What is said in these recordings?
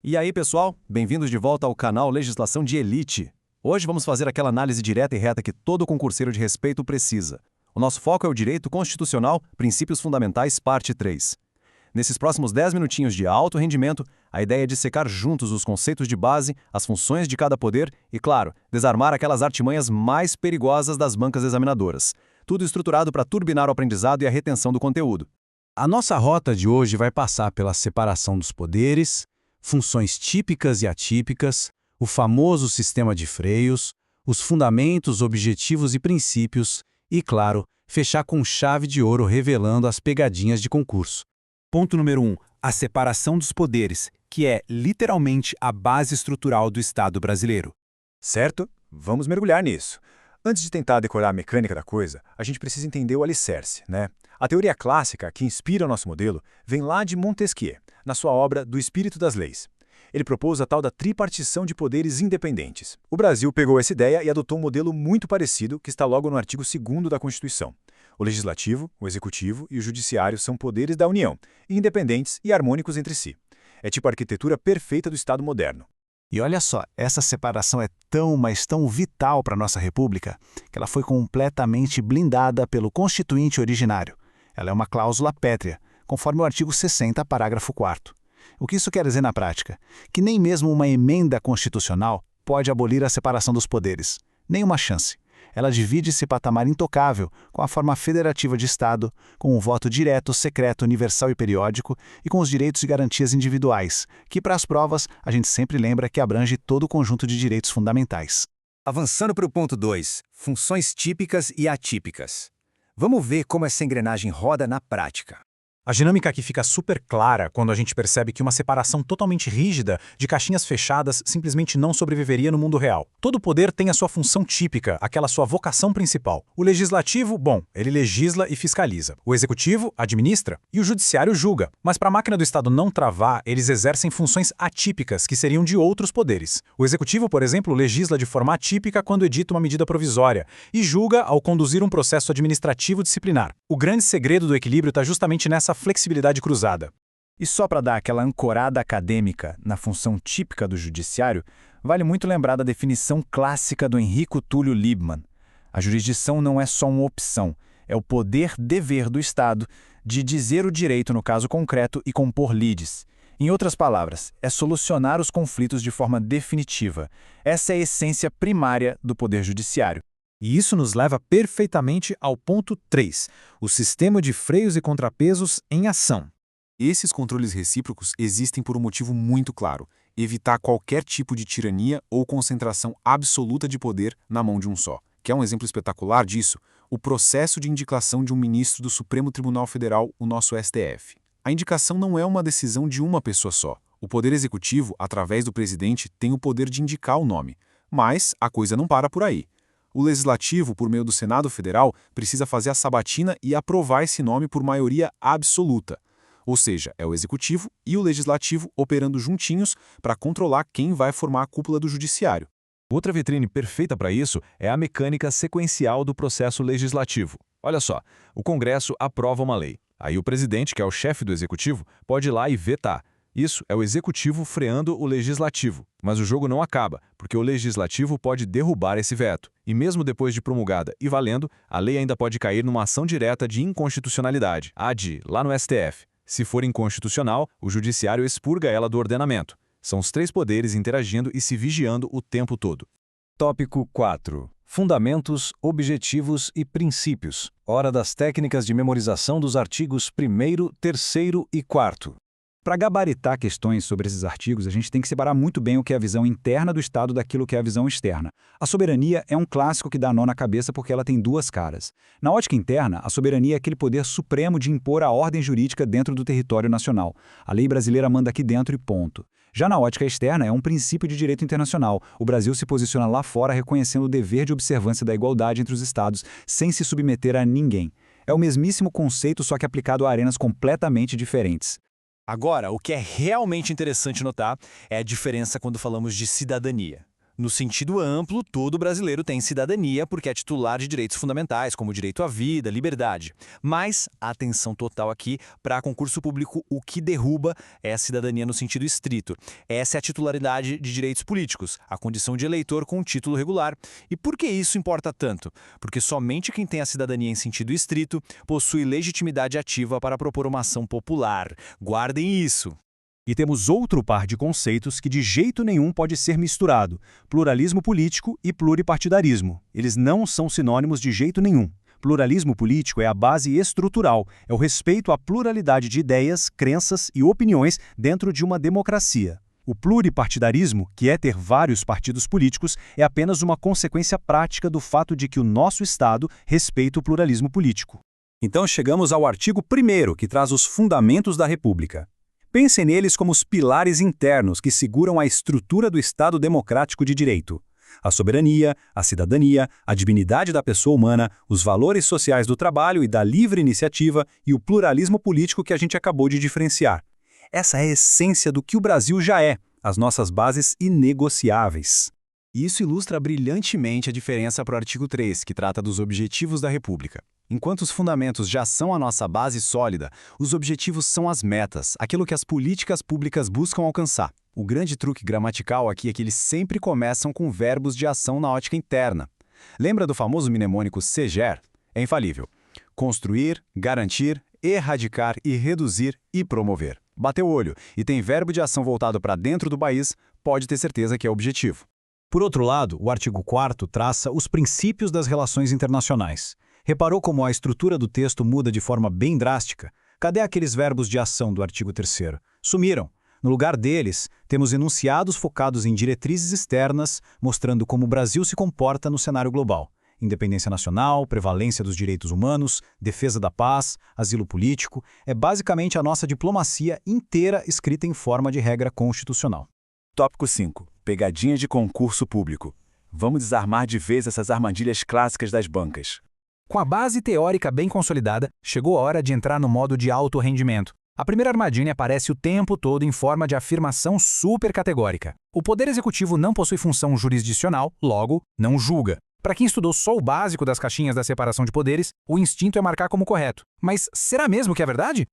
E aí, pessoal? Bem-vindos de volta ao canal Legislação de Elite. Hoje vamos fazer aquela análise direta e reta que todo concurseiro de respeito precisa. O nosso foco é o direito constitucional, princípios fundamentais, parte 3. Nesses próximos 10 minutinhos de alto rendimento, a ideia é dissecar juntos os conceitos de base, as funções de cada poder e, claro, desarmar aquelas artimanhas mais perigosas das bancas examinadoras. Tudo estruturado para turbinar o aprendizado e a retenção do conteúdo. A nossa rota de hoje vai passar pela separação dos poderes, funções típicas e atípicas, o famoso sistema de freios, os fundamentos, objetivos e princípios e, claro, fechar com chave de ouro revelando as pegadinhas de concurso. Ponto número 1. A separação dos poderes, que é literalmente a base estrutural do Estado brasileiro. Certo? Vamos mergulhar nisso. Antes de tentar decorar a mecânica da coisa, a gente precisa entender o alicerce, né? A teoria clássica que inspira o nosso modelo vem lá de Montesquieu, na sua obra Do Espírito das Leis. Ele propôs a tal da tripartição de poderes independentes. O Brasil pegou essa ideia e adotou um modelo muito parecido que está logo no artigo 2º da Constituição. O Legislativo, o Executivo e o Judiciário são poderes da União, independentes e harmônicos entre si. É tipo a arquitetura perfeita do Estado moderno. E olha só, essa separação é tão, mas tão vital para a nossa República, que ela foi completamente blindada pelo Constituinte originário. Ela é uma cláusula pétrea, conforme o artigo 60, parágrafo 4º. O que isso quer dizer na prática? Que nem mesmo uma emenda constitucional pode abolir a separação dos poderes. Nenhuma chance. Ela divide esse patamar intocável com a forma federativa de Estado, com o voto direto, secreto, universal e periódico, e com os direitos e garantias individuais, que para as provas a gente sempre lembra que abrange todo o conjunto de direitos fundamentais. Avançando para o ponto 2, funções típicas e atípicas. Vamos ver como essa engrenagem roda na prática. A dinâmica aqui fica super clara quando a gente percebe que uma separação totalmente rígida, de caixinhas fechadas, simplesmente não sobreviveria no mundo real. Todo poder tem a sua função típica, aquela sua vocação principal. O legislativo, bom, ele legisla e fiscaliza. O executivo administra e o judiciário julga. Mas para a máquina do Estado não travar, eles exercem funções atípicas, que seriam de outros poderes. O executivo, por exemplo, legisla de forma atípica quando edita uma medida provisória e julga ao conduzir um processo administrativo disciplinar. O grande segredo do equilíbrio está justamente nessa flexibilidade cruzada. E só para dar aquela ancorada acadêmica na função típica do judiciário, vale muito lembrar da definição clássica do Enrico Túlio Liebmann. A jurisdição não é só uma opção, é o poder-dever do Estado de dizer o direito no caso concreto e compor lides. Em outras palavras, é solucionar os conflitos de forma definitiva. Essa é a essência primária do poder judiciário. E isso nos leva perfeitamente ao ponto 3, o sistema de freios e contrapesos em ação. Esses controles recíprocos existem por um motivo muito claro: evitar qualquer tipo de tirania ou concentração absoluta de poder na mão de um só. Quer um exemplo espetacular disso? O processo de indicação de um ministro do Supremo Tribunal Federal, o nosso STF. A indicação não é uma decisão de uma pessoa só. O Poder Executivo, através do presidente, tem o poder de indicar o nome. Mas a coisa não para por aí. O Legislativo, por meio do Senado Federal, precisa fazer a sabatina e aprovar esse nome por maioria absoluta. Ou seja, é o Executivo e o Legislativo operando juntinhos para controlar quem vai formar a cúpula do Judiciário. Outra vitrine perfeita para isso é a mecânica sequencial do processo legislativo. Olha só, o Congresso aprova uma lei. Aí o presidente, que é o chefe do Executivo, pode ir lá e vetar. Isso é o Executivo freando o Legislativo. Mas o jogo não acaba, porque o Legislativo pode derrubar esse veto. E mesmo depois de promulgada e valendo, a lei ainda pode cair numa ação direta de inconstitucionalidade, AD, lá no STF. Se for inconstitucional, o Judiciário expurga ela do ordenamento. São os 3 poderes interagindo e se vigiando o tempo todo. Tópico 4. Fundamentos, objetivos e princípios. Hora das técnicas de memorização dos artigos 1º, 3º e 4º. Para gabaritar questões sobre esses artigos, a gente tem que separar muito bem o que é a visão interna do Estado daquilo que é a visão externa. A soberania é um clássico que dá nó na cabeça porque ela tem 2 caras. Na ótica interna, a soberania é aquele poder supremo de impor a ordem jurídica dentro do território nacional. A lei brasileira manda aqui dentro e ponto. Já na ótica externa, é um princípio de direito internacional. O Brasil se posiciona lá fora reconhecendo o dever de observância da igualdade entre os Estados, sem se submeter a ninguém. É o mesmíssimo conceito, só que aplicado a arenas completamente diferentes. Agora, o que é realmente interessante notar é a diferença quando falamos de cidadania. No sentido amplo, todo brasileiro tem cidadania porque é titular de direitos fundamentais, como o direito à vida, liberdade. Mas, atenção total aqui, para concurso público, o que derruba é a cidadania no sentido estrito. Essa é a titularidade de direitos políticos, a condição de eleitor com título regular. E por que isso importa tanto? Porque somente quem tem a cidadania em sentido estrito possui legitimidade ativa para propor uma ação popular. Guardem isso! E temos outro par de conceitos que de jeito nenhum pode ser misturado: pluralismo político e pluripartidarismo. Eles não são sinônimos de jeito nenhum. Pluralismo político é a base estrutural, é o respeito à pluralidade de ideias, crenças e opiniões dentro de uma democracia. O pluripartidarismo, que é ter vários partidos políticos, é apenas uma consequência prática do fato de que o nosso Estado respeita o pluralismo político. Então chegamos ao artigo 1º, que traz os fundamentos da República. Pensem neles como os pilares internos que seguram a estrutura do Estado democrático de direito. A soberania, a cidadania, a dignidade da pessoa humana, os valores sociais do trabalho e da livre iniciativa e o pluralismo político que a gente acabou de diferenciar. Essa é a essência do que o Brasil já é, as nossas bases inegociáveis. Isso ilustra brilhantemente a diferença para o artigo 3, que trata dos objetivos da República. Enquanto os fundamentos já são a nossa base sólida, os objetivos são as metas, aquilo que as políticas públicas buscam alcançar. O grande truque gramatical aqui é que eles sempre começam com verbos de ação na ótica interna. Lembra do famoso mnemônico SEGER? É infalível. Construir, garantir, erradicar e reduzir e promover. Bateu o olho e tem verbo de ação voltado para dentro do país, pode ter certeza que é objetivo. Por outro lado, o artigo 4º traça os princípios das relações internacionais. Reparou como a estrutura do texto muda de forma bem drástica? Cadê aqueles verbos de ação do artigo 3º? Sumiram. No lugar deles, temos enunciados focados em diretrizes externas, mostrando como o Brasil se comporta no cenário global. Independência nacional, prevalência dos direitos humanos, defesa da paz, asilo político, é basicamente a nossa diplomacia inteira escrita em forma de regra constitucional. Tópico 5. Pegadinha de concurso público. Vamos desarmar de vez essas armadilhas clássicas das bancas. Com a base teórica bem consolidada, chegou a hora de entrar no modo de alto rendimento. A primeira armadilha aparece o tempo todo em forma de afirmação supercategórica. O Poder Executivo não possui função jurisdicional, logo, não julga. Para quem estudou só o básico das caixinhas da separação de poderes, o instinto é marcar como correto. Mas será mesmo que é verdade?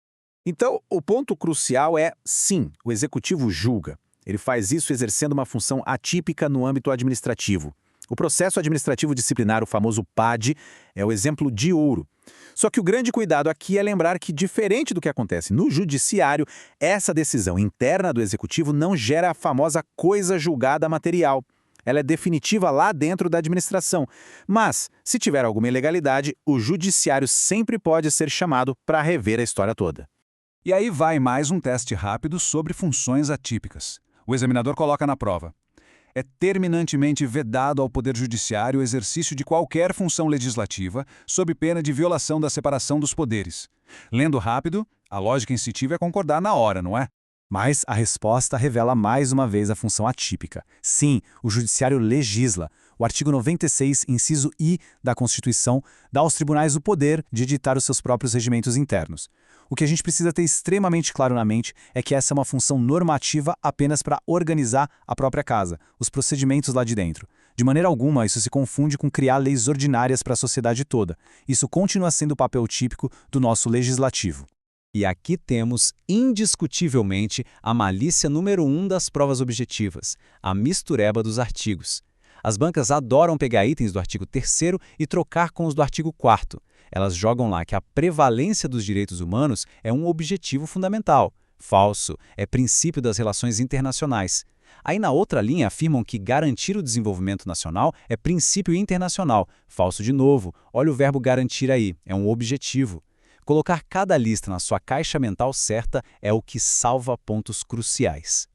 Então, o ponto crucial é, sim, o Executivo julga. Ele faz isso exercendo uma função atípica no âmbito administrativo. O processo administrativo disciplinar, o famoso PAD, é o exemplo de ouro. Só que o grande cuidado aqui é lembrar que, diferente do que acontece no judiciário, essa decisão interna do executivo não gera a famosa coisa julgada material. Ela é definitiva lá dentro da administração. Mas, se tiver alguma ilegalidade, o judiciário sempre pode ser chamado para rever a história toda. E aí vai mais um teste rápido sobre funções atípicas. O examinador coloca na prova: é terminantemente vedado ao Poder Judiciário o exercício de qualquer função legislativa, sob pena de violação da separação dos poderes. Lendo rápido, a lógica instintiva é concordar na hora, não é? Mas a resposta revela mais uma vez a função atípica. Sim, o Judiciário legisla. O artigo 96, inciso I da Constituição, dá aos tribunais o poder de editar os seus próprios regimentos internos. O que a gente precisa ter extremamente claro na mente é que essa é uma função normativa apenas para organizar a própria casa, os procedimentos lá de dentro. De maneira alguma, isso se confunde com criar leis ordinárias para a sociedade toda. Isso continua sendo o papel típico do nosso legislativo. E aqui temos, indiscutivelmente, a malícia número 1 das provas objetivas, a mistureba dos artigos. As bancas adoram pegar itens do artigo 3º e trocar com os do artigo 4º. Elas jogam lá que a prevalência dos direitos humanos é um objetivo fundamental. Falso, é princípio das relações internacionais. Aí na outra linha afirmam que garantir o desenvolvimento nacional é princípio internacional. Falso de novo, olha o verbo garantir aí, é um objetivo. Colocar cada lista na sua caixa mental certa é o que salva pontos cruciais.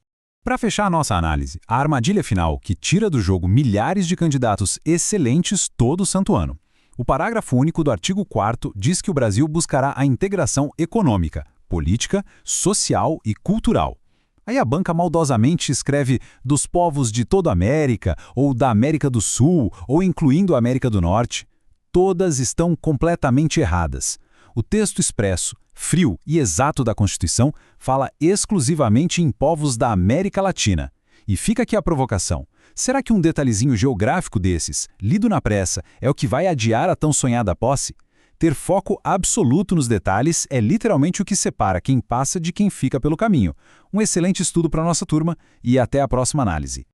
Para fechar a nossa análise, a armadilha final que tira do jogo milhares de candidatos excelentes todo santo ano. O parágrafo único do artigo 4º diz que o Brasil buscará a integração econômica, política, social e cultural. Aí a banca maldosamente escreve dos povos de toda a América, ou da América do Sul, ou incluindo a América do Norte. Todas estão completamente erradas. O texto expresso, frio e exato da Constituição fala exclusivamente em povos da América Latina. E fica aqui a provocação. Será que um detalhezinho geográfico desses, lido na pressa, é o que vai adiar a tão sonhada posse? Ter foco absoluto nos detalhes é literalmente o que separa quem passa de quem fica pelo caminho. Um excelente estudo para nossa turma e até a próxima análise.